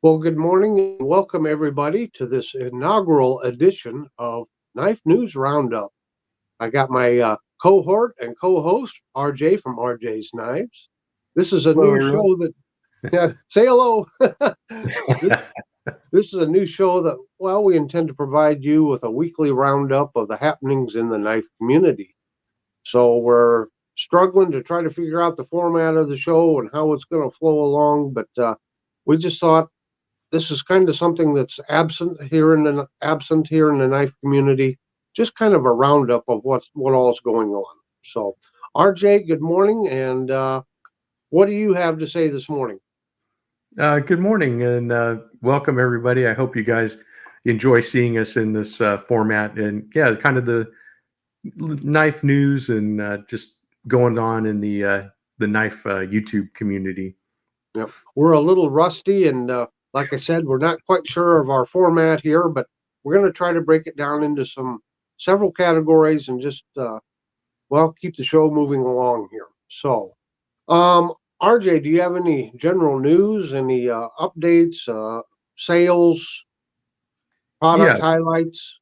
Well, good morning and welcome everybody to this inaugural edition of Knife News Roundup. I got my cohort and co-host RJ from RJ's Knives. This is a Hello, new everyone. show that say hello. this, this is a new show that we intend to provide you with a weekly roundup of the happenings in the knife community. So we're struggling to try to figure out the format of the show and how it's going to flow along, but we just thought this is kind of something that's absent here in the knife community. Just kind of a roundup of what all's going on. So, RJ, good morning, and what do you have to say this morning? Good morning and welcome, everybody. I hope you guys enjoy seeing us in this format and, yeah, kind of the knife news and just going on in the knife YouTube community. Yep. We're a little rusty, and like I said, we're not quite sure of our format here, but we're going to try to break it down into several categories and just keep the show moving along here. So, Um, RJ, do you have any general news, any updates, sales, product Yeah, highlights?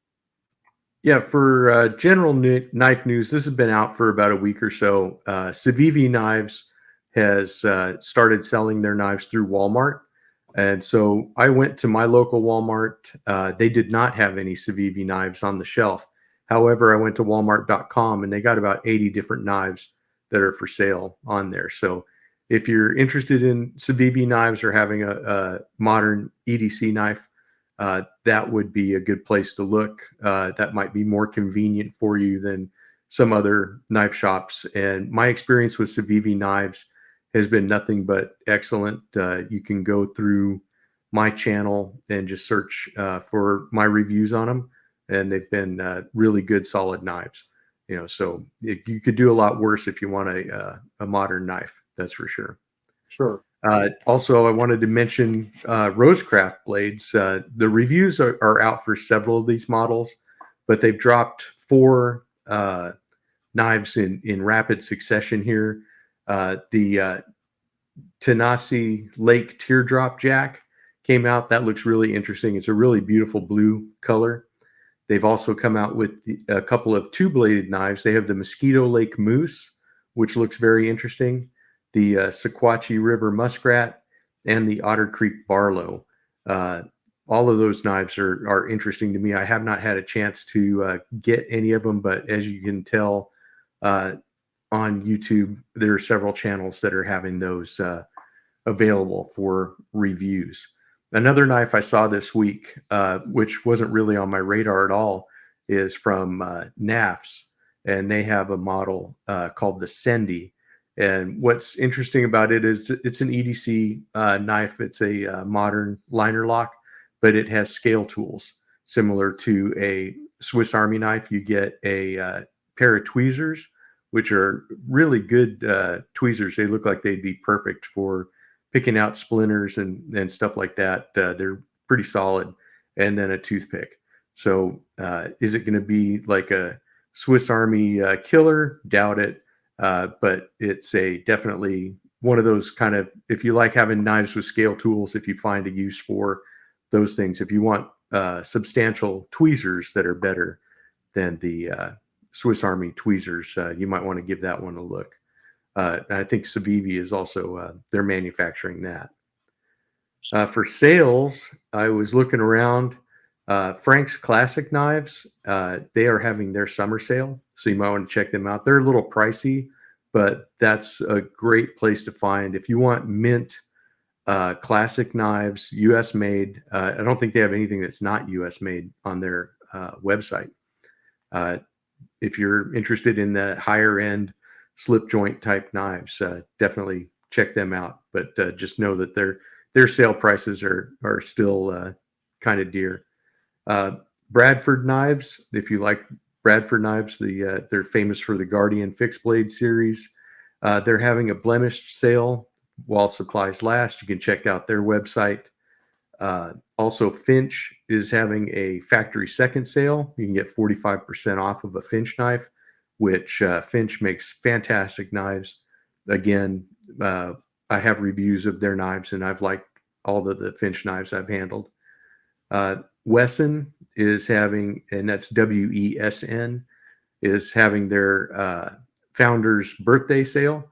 yeah. For general knife news, this has been out for about a week or so. Civivi Knives has started selling their knives through Walmart. And so I went to my local Walmart. They did not have any Civivi knives on the shelf. However, I went to walmart.com and they got about 80 different knives that are for sale on there. So if you're interested in Civivi knives or having a modern EDC knife, that would be a good place to look. That might be more convenient for you than some other knife shops. And my experience with Civivi knives has been nothing but excellent. You can go through my channel and just search for my reviews on them, and they've been really good, solid knives. So you could do a lot worse if you want a modern knife. That's for sure. Sure. Also, I wanted to mention Rosecraft Blades. The reviews are out for several of these models, but they've dropped four knives in rapid succession here. The Tanasi Lake Teardrop Jack came out. That looks really interesting. It's a really beautiful blue color. They've also come out with a couple of two-bladed knives. They have the Mosquito Lake Moose, which looks very interesting, the Sequatchie River Muskrat, and the Otter Creek Barlow. Uh, all of those knives are interesting to me. I have not had a chance to get any of them, but as you can tell uh, on YouTube, there are several channels that are having those available for reviews. Another knife I saw this week, which wasn't really on my radar at all, is from NAFS, and they have a model called the Sendy. And what's interesting about it is it's an EDC knife. It's a modern liner lock, but it has scale tools similar to a Swiss Army knife. You get a pair of tweezers, which are really good tweezers. They look like they'd be perfect for picking out splinters and stuff like that. They're pretty solid. And then a toothpick. So is it going to be like a Swiss Army killer? Doubt it. But it's definitely one of those kind of, if you like having knives with scale tools, if you find a use for those things, if you want substantial tweezers that are better than the Swiss Army tweezers, you might want to give that one a look. And I think Civivi is also they're manufacturing that. For sales, I was looking around. Frank's Classic Knives, they are having their summer sale, so you might want to check them out. They're a little pricey, but that's a great place to find if you want mint classic knives, U.S. made. I don't think they have anything that's not U.S. made on their website. Uh, if you're interested in the higher end slip joint type knives, definitely check them out. But just know that their sale prices are still kind of dear. Bradford knives, if you like Bradford knives, they're famous for the Guardian fixed blade series. They're having a blemished sale while supplies last. You can check out their website. Also, Finch is having a factory second sale. You can get 45% off of a Finch knife, which Finch makes fantastic knives. Again, I have reviews of their knives, and I've liked all the Finch knives I've handled. Wesson is having, and that's WESN, is having their founder's birthday sale.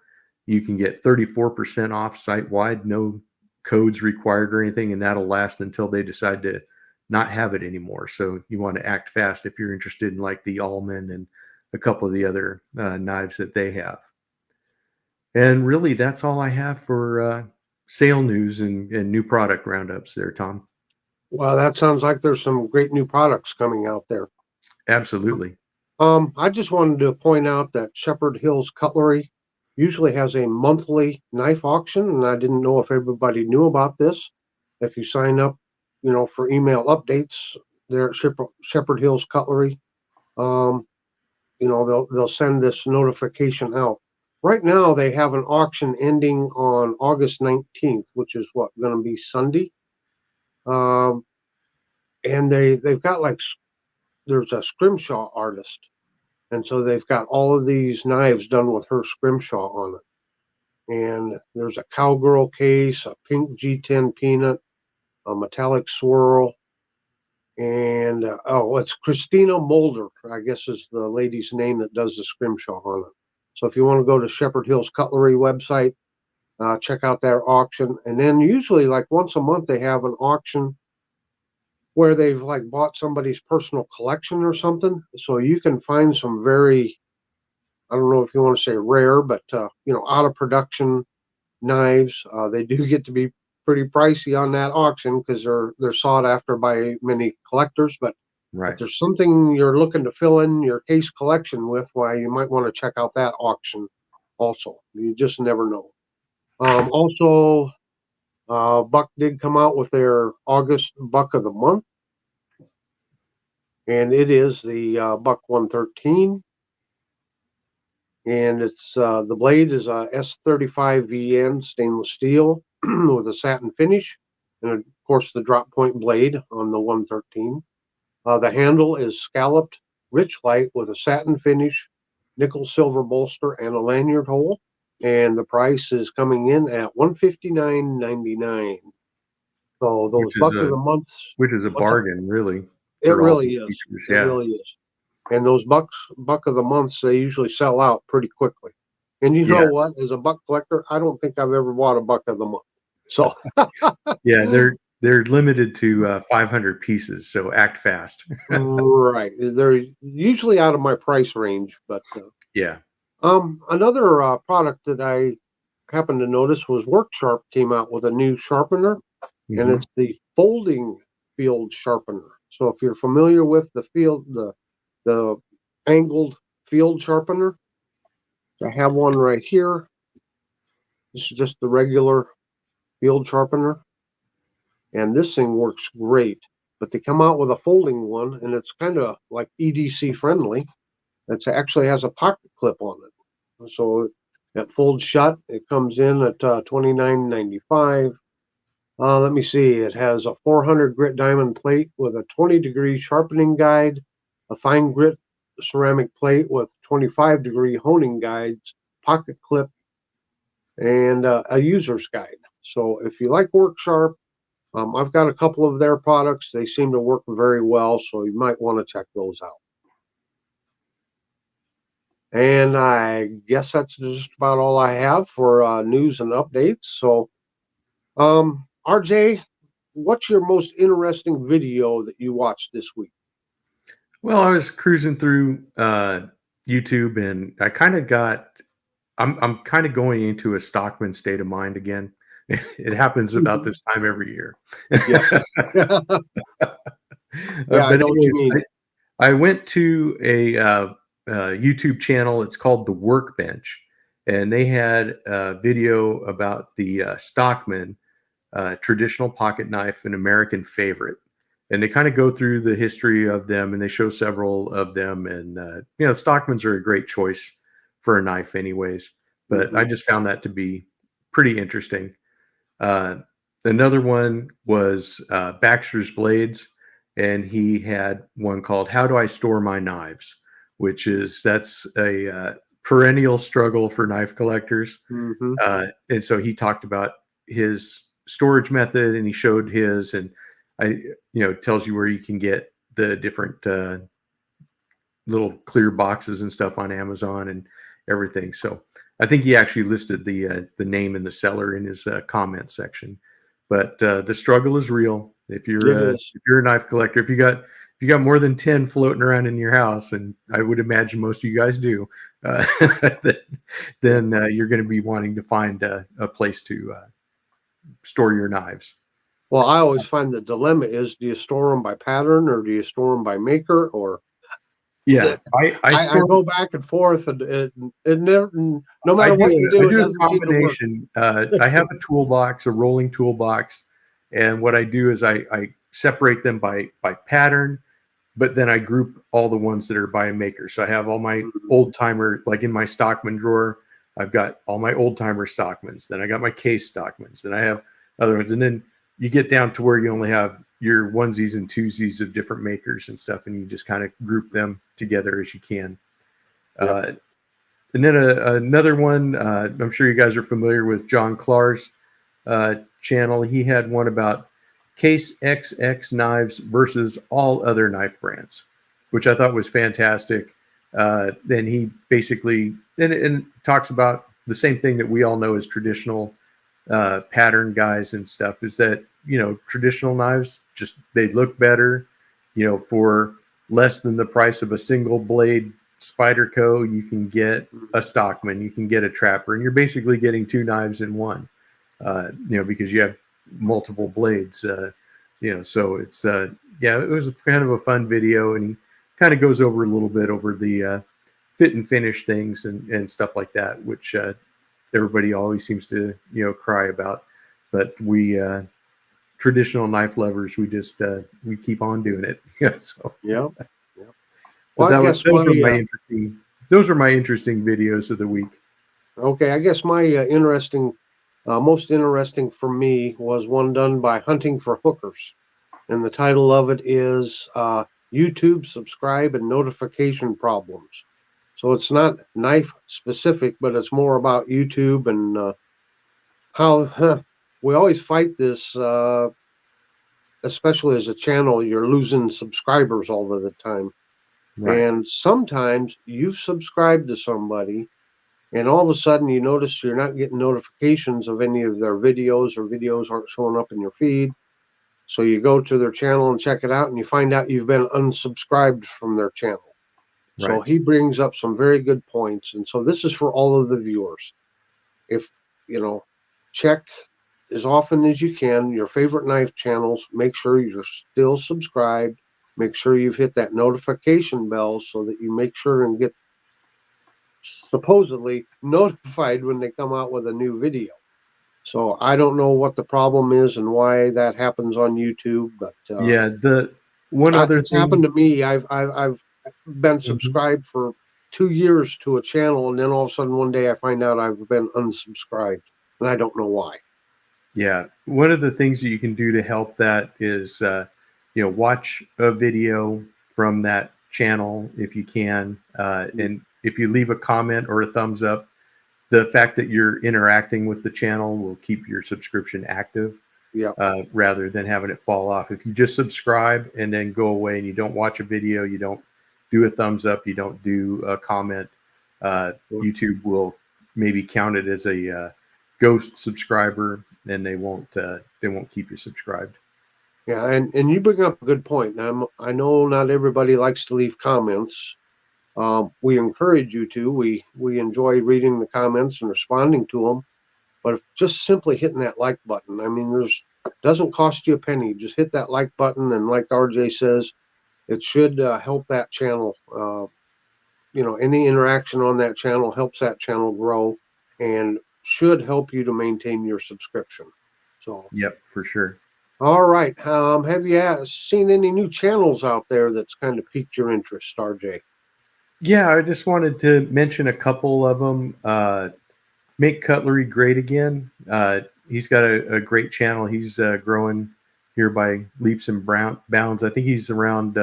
You can get 34% off site-wide, no codes required or anything, and that'll last until they decide to not have it anymore. So you want to act fast if you're interested in like the Allman and a couple of the other knives that they have. And really, that's all I have for sale news and new product roundups there, Tom. Well, that sounds like there's some great new products coming out there. Absolutely. I just wanted to point out that Shepherd Hills Cutlery usually has a monthly knife auction, and I didn't know if everybody knew about this. If you sign up, for email updates there at Shepherd Hills Cutlery, they'll send this notification out. Right now, they have an auction ending on August 19th, which is going to be Sunday. And they've got there's a scrimshaw artist. And so they've got all of these knives done with her scrimshaw on it. And there's a cowgirl case, a pink G10 peanut, a metallic swirl, and it's Christina Mulder, I guess is the lady's name that does the scrimshaw on it. So if you want to go to Shepherd Hills Cutlery website, check out their auction. And then usually once a month they have an auction where they've bought somebody's personal collection or something. So you can find some very, I don't know if you want to say rare, but out of production knives. They do get to be pretty pricey on that auction because they're sought after by many collectors. But Right. if there's something you're looking to fill in your case collection with, why you might want to check out that auction also. You just never know. Also, Buck did come out with their August Buck of the Month, and it is the Buck 113. And it's the blade is a S35 VN stainless steel with a satin finish, and of course the drop point blade on the 113. The handle is scalloped rich light with a satin finish, nickel silver bolster, and a lanyard hole. And the price is coming in at $159.99. So those Buck of the Months, which is a bargain, really. It really is. It really is. And those Buck of the Months, they usually sell out pretty quickly. And you know what? As a Buck collector, I don't think I've ever bought a Buck of the Month. So yeah, they're limited to 500 pieces, so act fast. Right. They're usually out of my price range, but yeah. Another product that I happened to notice was Worksharp came out with a new sharpener, and it's the folding field sharpener. So if you're familiar with the angled field sharpener, I have one right here. This is just the regular field sharpener, and this thing works great. But they come out with a folding one, and it's kind of like EDC friendly. It actually has a pocket clip on it, so it folds shut. It comes in at $29.95. Let me see. It has a 400 grit diamond plate with a 20-degree sharpening guide, a fine grit ceramic plate with 25-degree honing guides, pocket clip, and a user's guide. So if you like Worksharp, I've got a couple of their products. They seem to work very well, so you might want to check those out. And I guess that's just about all I have for news and updates. So, RJ, what's your most interesting video that you watched this week? Well, I was cruising through YouTube, and I kind of I'm kind of going into a Stockman state of mind again. It happens about this time every year. Yeah. But anyways, I went to a YouTube channel. It's called The Workbench, and they had a video about the Stockman traditional pocket knife, an American favorite. And they kind of go through the history of them, and they show several of them. And Stockmans are a great choice for a knife, anyways. But I just found that to be pretty interesting. Another one was Baxter's Blades, and he had one called "How Do I Store My Knives," that's a perennial struggle for knife collectors. And so he talked about his storage method, and he showed his, and tells you where you can get the different little clear boxes and stuff on Amazon and everything. So I think he actually listed the name and the seller in his comment section. But the struggle is real. If you're a knife collector, if you got more than 10 floating around in your house, and I would imagine most of you guys do, then you're going to be wanting to find a place to store your knives. Well, I always find the dilemma is, do you store them by pattern or do you store them by maker? Or yeah, I go back and forth, and it never, no matter what you do, it doesn't a combination. I have a toolbox, a rolling toolbox, and what I do is I separate them by pattern, but then I group all the ones that are by a maker. So I have all my old timer, like in my Stockman drawer, I've got all my old timer Stockmans. Then I got my case Stockmans. Then I have other ones, and then you get down to where you only have your onesies and twosies of different makers and stuff, and you just kind of group them together as you can. And then another one, I'm sure you guys are familiar with John Clark's channel. He had one about Case XX knives versus all other knife brands, which I thought was fantastic. Then he basically and talks about the same thing that we all know as traditional pattern guys and stuff, is that traditional knives, just they look better, for less than the price of a single blade Spyderco. You can get a Stockman, you can get a Trapper, and you're basically getting two knives in one, because you have multiple blades, so it's it was kind of a fun video, and he kind of goes over a little bit over the fit and finish things and stuff like that, which everybody always seems to cry about, but we traditional knife lovers, we just we keep on doing it. So well, those are my interesting videos of the week. Okay, I guess my most interesting for me was one done by Hunting for Hookers, and the title of it is YouTube subscribe and notification problems. So it's not knife specific, but it's more about YouTube and how we always fight this, especially as a channel. You're losing subscribers all of the time. Right. And sometimes you've subscribed to somebody, and all of a sudden you notice you're not getting notifications of any of their videos, or videos aren't showing up in your feed. So you go to their channel and check it out, and you find out you've been unsubscribed from their channel. Right. So he brings up some very good points. And so this is for all of the viewers. If, check as often as you can your favorite knife channels, make sure you're still subscribed, make sure you've hit that notification bell so that you make sure and get supposedly notified when they come out with a new video. So I don't know what the problem is and why that happens on YouTube, but the one other thing happened to me. I've been subscribed for 2 years to a channel, and then all of a sudden one day I find out I've been unsubscribed, and I don't know why. Yeah, one of the things that you can do to help that is watch a video from that channel if you can, and if you leave a comment or a thumbs up, the fact that you're interacting with the channel will keep your subscription active, rather than having it fall off. If you just subscribe and then go away and you don't watch a video, you don't do a thumbs up, you don't do a comment, YouTube will maybe count it as a ghost subscriber, and they won't keep you subscribed. Yeah, and you bring up a good point. I know not everybody likes to leave comments. We encourage you to. We enjoy reading the comments and responding to them. But just simply hitting that like button, I mean, doesn't cost you a penny. Just hit that like button, and like RJ says, it should help that channel. Any interaction on that channel helps that channel grow and should help you to maintain your subscription. So yep, for sure. All right. Have you seen any new channels out there that's kind of piqued your interest, RJ? Yeah, I just wanted to mention a couple of them. Make Cutlery Great Again. He's got a great channel. He's growing here by leaps and bounds. I think he's around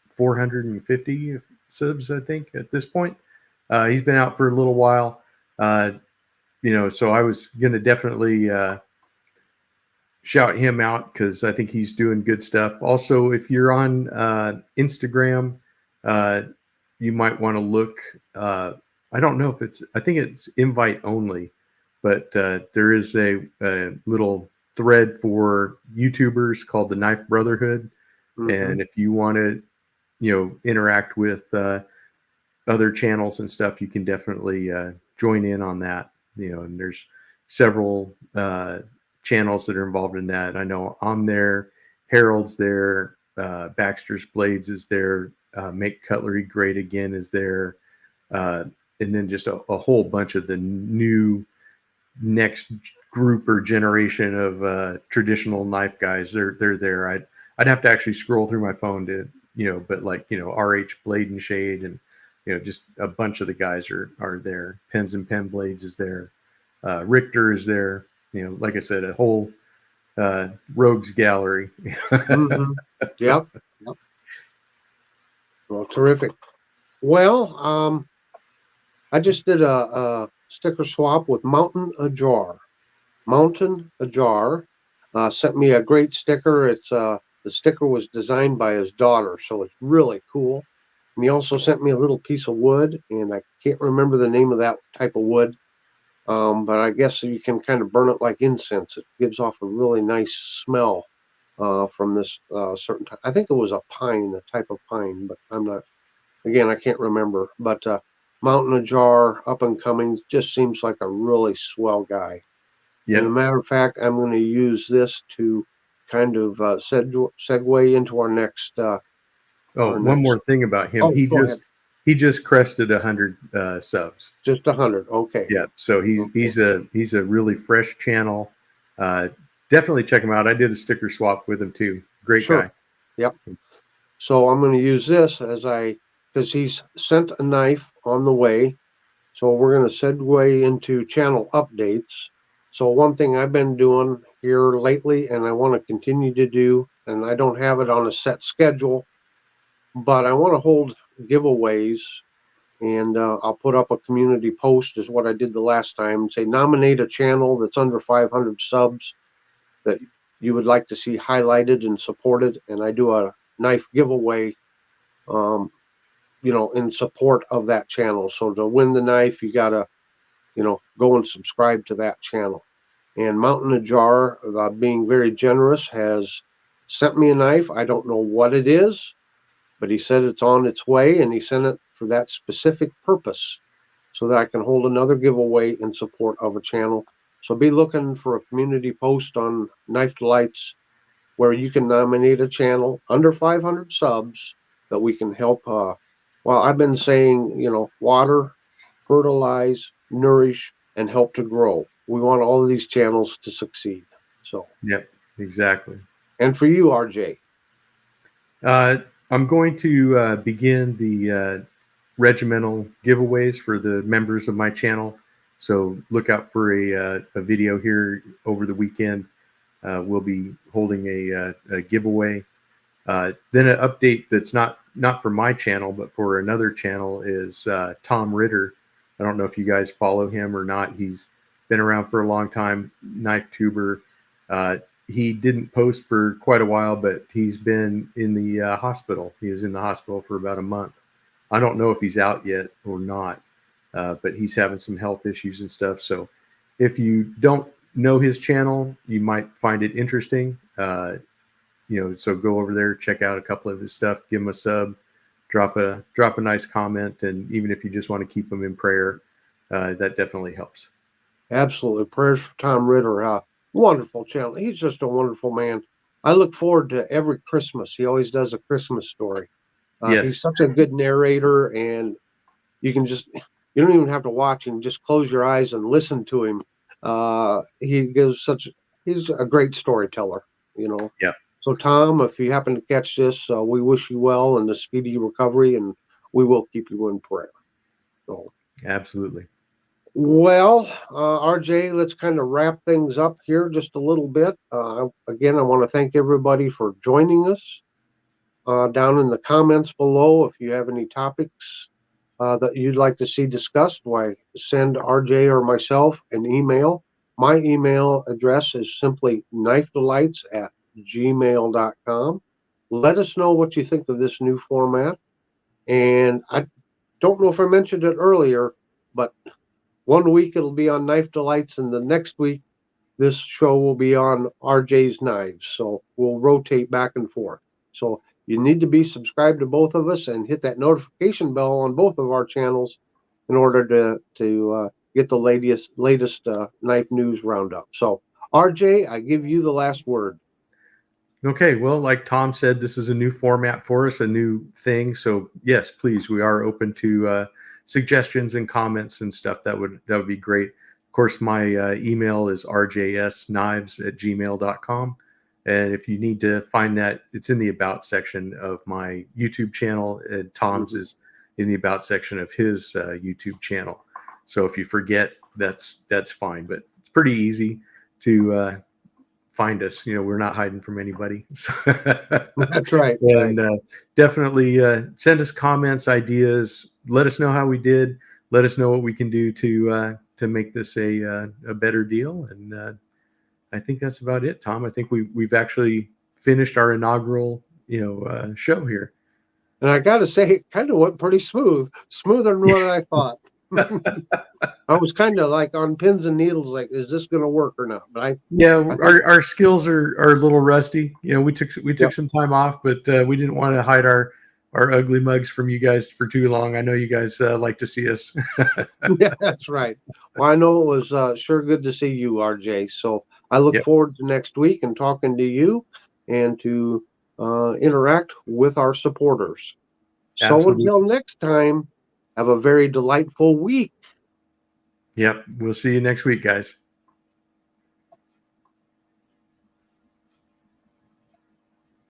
450 subs, I think, at this point. He's been out for a little while. So I was going to definitely shout him out because I think he's doing good stuff. Also, if you're on Instagram, you might want to look. I don't know if I think it's invite only, but there is a little thread for YouTubers called the Knife Brotherhood. And if you want to, interact with other channels and stuff, you can definitely join in on that. And there's several channels that are involved in that. I know I'm there, Harold's there, Baxter's Blades is there, Make Cutlery Great Again is there, and then just a whole bunch of the new next group or generation of traditional knife guys. They're there. I'd have to actually scroll through my phone to but RH Blade and Shade and just a bunch of the guys are there. Pens and Pen Blades is there. Richter is there. Like I said, a whole rogues gallery. Yep. Well, terrific. Well, I just did a sticker swap with Mountain Ajar. Mountain Ajar sent me a great sticker. It's the sticker was designed by his daughter, so it's really cool. And he also sent me a little piece of wood, and I can't remember the name of that type of wood, but I guess you can kind of burn it like incense. It gives off a really nice smell from this certain type. I think it was a pine, a type of pine, but I'm not. Again, I can't remember. But Mountain Ajar, up and coming, just seems like a really swell guy. Yep. As a matter of fact, I'm going to use this to kind of segue into our next. One more thing about him. He just crested 100 subs. Just 100. Okay. Yeah. So he's a really fresh channel. Definitely check him out. I did a sticker swap with him too. Great guy. Yep. So I'm going to use this because he's sent a knife on the way. So we're going to segue into channel updates. So one thing I've been doing here lately, and I want to continue to do, and I don't have it on a set schedule, but I want to hold giveaways, and I'll put up a community post is what I did the last time, and say nominate a channel that's under 500 subs that you would like to see highlighted and supported, and I do a knife giveaway in support of that channel. So to win the knife, you got to go and subscribe to that channel. And Mountain Ajar, being very generous, has sent me a knife. I don't know what it is, but he said it's on its way, and he sent it for that specific purpose so that I can hold another giveaway in support of a channel. So be looking for a community post on Knife Delights where you can nominate a channel under 500 subs that we can help. I've been saying, water, fertilize, nourish, and help to grow. We want all of these channels to succeed. So. Yep, exactly. And for you, RJ? I'm going to begin the regimental giveaways for the members of my channel. So look out for a video here over the weekend. We'll be holding a giveaway. Then an update that's not for my channel, but for another channel is Tom Ritter. I don't know if you guys follow him or not. He's been around for a long time, knife tuber. He didn't post for quite a while, but he's been in the hospital. He was in the hospital for about a month. I don't know if he's out yet or not, but he's having some health issues and stuff. So if you don't know his channel, you might find it interesting. So go over there, check out a couple of his stuff, give him a sub, drop a nice comment, and even if you just want to keep him in prayer, that definitely helps. Absolutely. Prayers for Tom Ritter. Wonderful channel. He's just a wonderful man. I look forward to every Christmas. He always does a Christmas story. Yes. He's such a good narrator, and you don't even have to watch him. Just close your eyes and listen to him. He's a great storyteller, Yeah. So Tom, if you happen to catch this, we wish you well and a speedy recovery, and we will keep you in prayer. So. Absolutely. Well, RJ, let's kind of wrap things up here just a little bit. Again, I want to thank everybody for joining us. Down in the comments below, if you have any topics that you'd like to see discussed, why send RJ or myself an email. My email address is simply knifedelights@gmail.com. Let us know what you think of this new format. And I don't know if I mentioned it earlier, but one week it'll be on Knife Delights, and the next week this show will be on RJ's Knives. So we'll rotate back and forth. So you need to be subscribed to both of us and hit that notification bell on both of our channels in order to get the latest knife news roundup. So RJ, I give you the last word. Okay, well, like Tom said, this is a new format for us, a new thing. So yes, please, we are open to suggestions and comments and stuff. That would be great. Of course, my email is rjsknives@gmail.com. And if you need to find that, it's in the About section of my YouTube channel, and Tom's is in the About section of his YouTube channel. So if you forget, that's fine. But it's pretty easy to find us. We're not hiding from anybody. That's right. And definitely send us comments, ideas. Let us know how we did. Let us know what we can do to make this a better deal. And I think that's about it, Tom. I think we've actually finished our inaugural show here. And I got to say, it kind of went pretty smooth, smoother than what I thought. I was kind of like on pins and needles, like, is this going to work or not? But our skills are a little rusty. We took some time off, but we didn't want to hide our ugly mugs from you guys for too long. I know you guys like to see us. Yeah, that's right. Well, I know it was sure good to see you, RJ. So I look forward to next week and talking to you and to interact with our supporters. Absolutely. So until next time, have a very delightful week. Yep. We'll see you next week, guys.